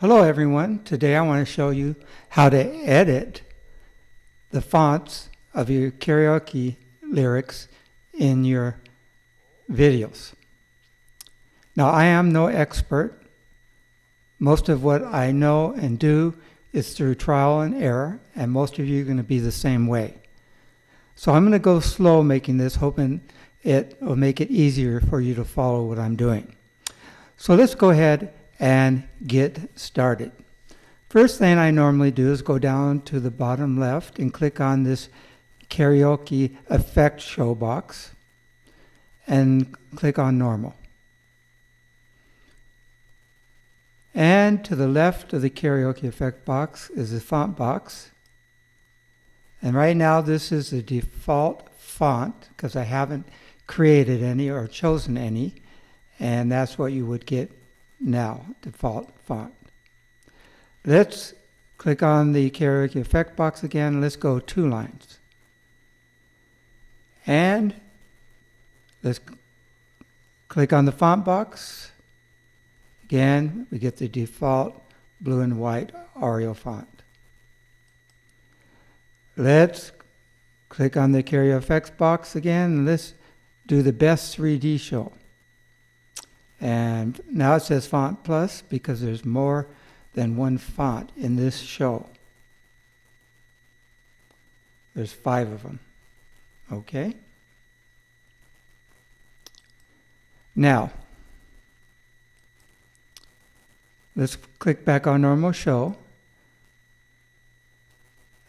Hello everyone. Today I want to show you how to edit the fonts of your karaoke lyrics in your videos. Now I am no expert. Most of what I know and do is through trial and error, and most of you are going to be the same way. So I'm going to go slow making this, hoping it will make it easier for you to follow what I'm doing. So let's go ahead and get started. First thing I normally do is go down to the bottom left and click on this karaoke effect show box and click on normal. And to the left of the karaoke effect box is the font box. And right now this is the default font because I haven't created any or chosen any, and that's what you would get now, default font. Let's click on the karaoke effect box again. Let's go 2 lines. And let's click on the font box. Again, we get the default blue and white Arial font. Let's click on the karaoke effects box again, and let's do the best 3D show. And now it says font plus because there's more than one font in this show. There's 5 of them. Okay. Now, let's click back on normal show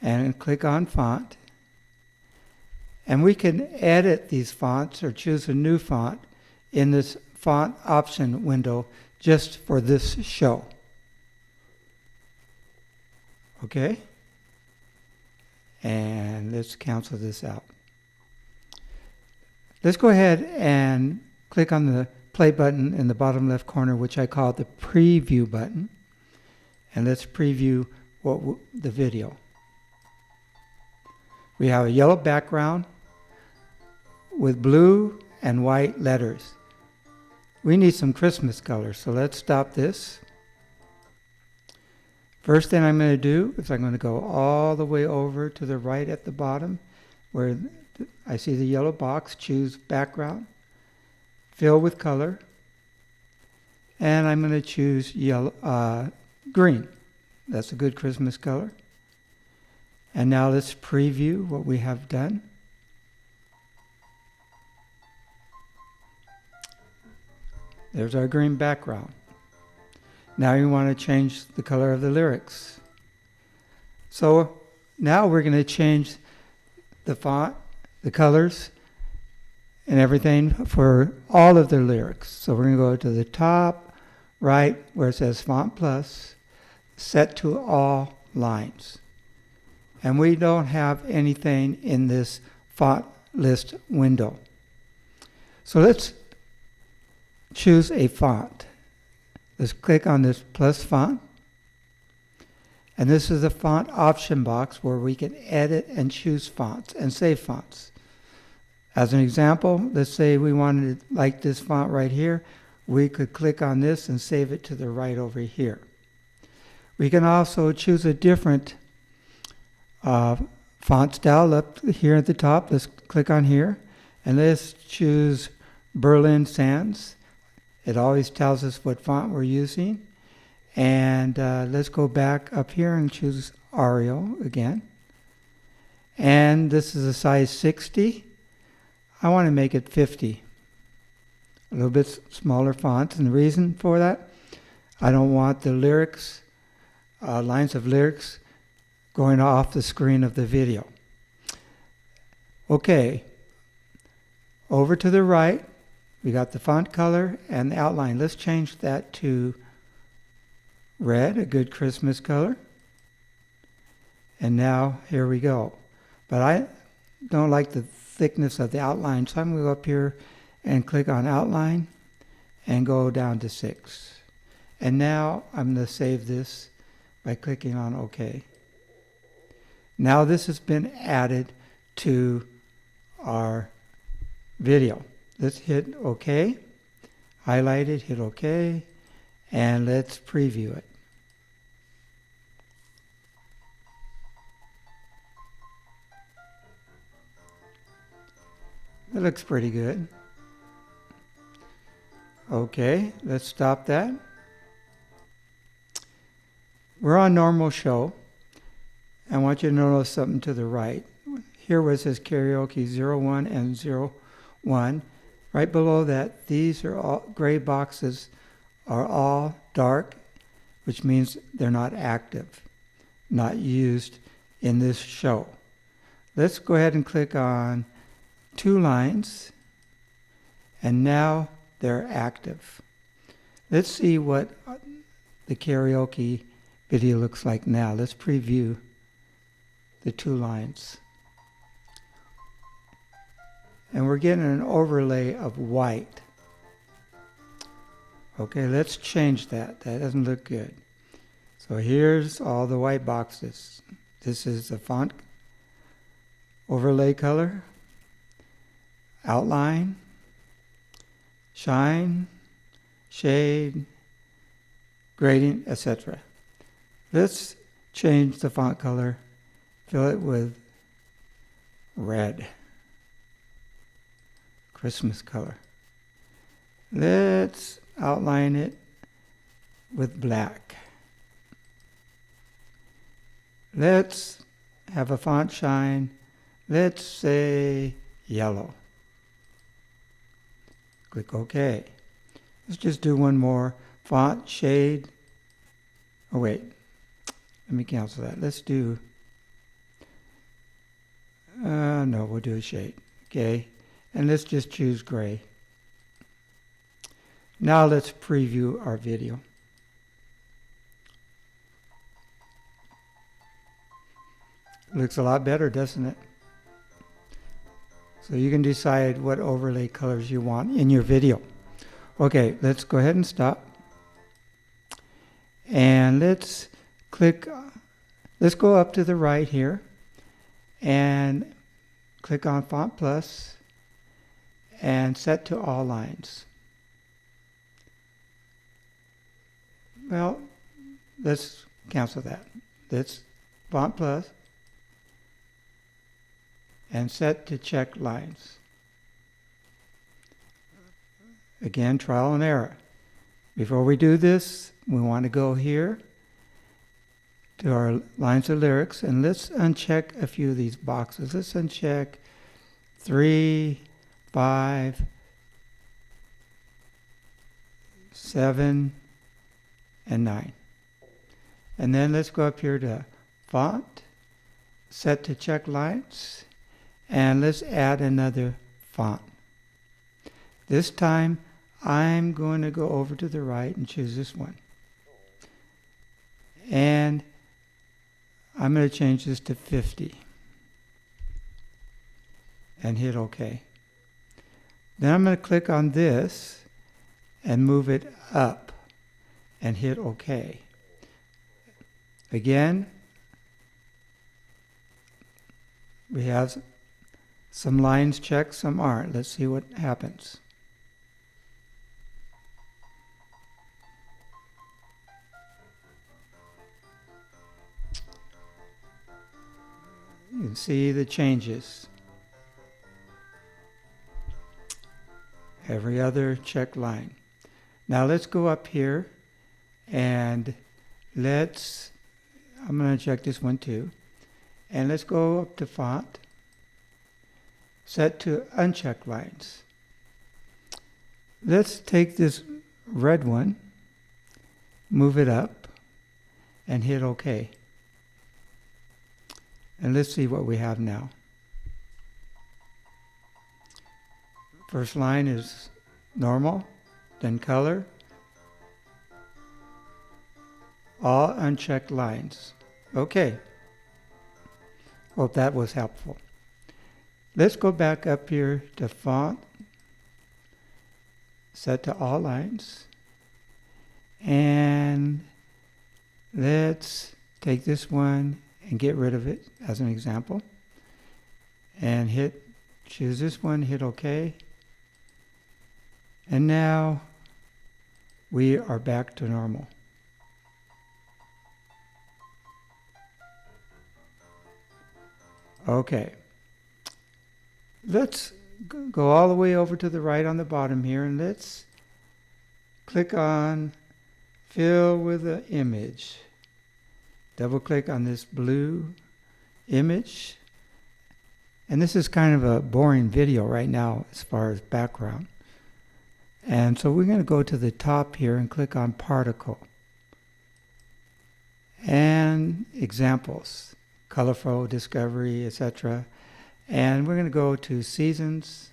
and click on font. And we can edit these fonts or choose a new font in this font option window just for this show. Okay? And let's cancel this out. Let's go ahead and click on the play button in the bottom left corner, which I call the preview button. And let's preview the video. We have a yellow background with blue and white letters. We need some Christmas colors, so let's stop this. First thing I'm going to do is I'm going to go all the way over to the right at the bottom where I see the yellow box, choose background, fill with color, and I'm going to choose green. That's a good Christmas color. And now let's preview what we have done. There's our green background. Now you want to change the color of the lyrics. So now we're going to change the font, the colors, and everything for all of the lyrics. So we're going to go to the top right where it says Font Plus, set to all lines. And we don't have anything in this font list window. So let's choose a font. Let's click on this plus font. And this is the font option box where we can edit and choose fonts and save fonts. As an example, let's say we wanted to like this font right here. We could click on this and save it to the right over here. We can also choose a different font style up here at the top. Let's click on here and let's choose Berlin Sans. It always tells us what font we're using. And let's go back up here and choose Arial again. And this is a size 60. I want to make it 50. A little bit smaller font. And the reason for that, I don't want the lyrics, lines of lyrics going off the screen of the video. Okay. Over to the right, we got the font color and the outline. Let's change that to red, a good Christmas color. And now here we go. But I don't like the thickness of the outline, so I'm going to go up here and click on outline and go down to 6. And now I'm going to save this by clicking on OK. Now this has been added to our video. Let's hit OK, highlight it, hit OK, and let's preview it. It looks pretty good. Okay, let's stop that. We're on normal show. I want you to notice something to the right. Here where it says Karaoke 01 and 01. Right below that, these are all gray boxes are all dark, which means they're not active, not used in this show. Let's go ahead and click on 2 lines, and now they're active. Let's see what the karaoke video looks like now. Let's preview the 2 lines. And we're getting an overlay of white. Okay, let's change that. That doesn't look good. So here's all the white boxes. This is the font overlay color, outline, shine, shade, gradient, etc. Let's change the font color, fill it with red, Christmas color. Let's outline it with black. Let's have a font shine. Let's say yellow. Click OK. Let's just do one more. Font, shade. Oh wait, let me cancel that. Let's do, no, we'll do a shade. Okay, and let's just choose gray. Now let's preview our video. Looks a lot better, doesn't it? So you can decide what overlay colors you want in your video. Okay, let's go ahead and stop. And let's go up to the right here and click on Font Plus and set to all lines. Well, let's cancel that. Let's Font Plus and set to check lines. Again, trial and error. Before we do this, we want to go here to our lines of lyrics, and let's uncheck a few of these boxes. Let's uncheck 3, 5, 7, and 9. And then let's go up here to font, set to check lines, and let's add another font. This time I'm going to go over to the right and choose this one. And I'm going to change this to 50 and hit OK. Then I'm going to click on this and move it up and hit OK. Again, we have some lines checked, some aren't. Let's see what happens. You can see the changes. Every other check line. Now let's go up here and I'm going to check this one too. And let's go up to font, set to uncheck lines. Let's take this red one, move it up, and hit OK. And let's see what we have now. First line is normal, then color, all unchecked lines. Okay. Hope that was helpful. Let's go back up here to font, set to all lines, and let's take this one and get rid of it as an example, and choose this one, hit OK. And now we are back to normal. Okay. Let's go all the way over to the right on the bottom here, and let's click on Fill with an Image. Double click on this blue image. And this is kind of a boring video right now as far as background. And so we're going to go to the top here and click on Particle. And Examples, Colorful, Discovery, etc. And we're going to go to Seasons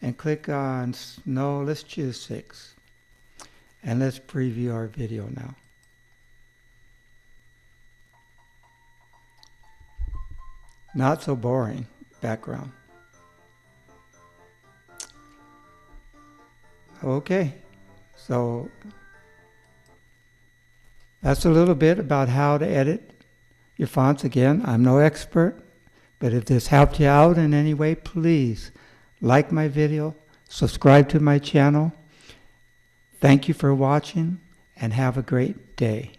and click on Snow. Let's choose 6. And let's preview our video now. Not so boring background. Okay, so that's a little bit about how to edit your fonts. Again, I'm no expert, but if this helped you out in any way, please like my video, subscribe to my channel. Thank you for watching, and have a great day.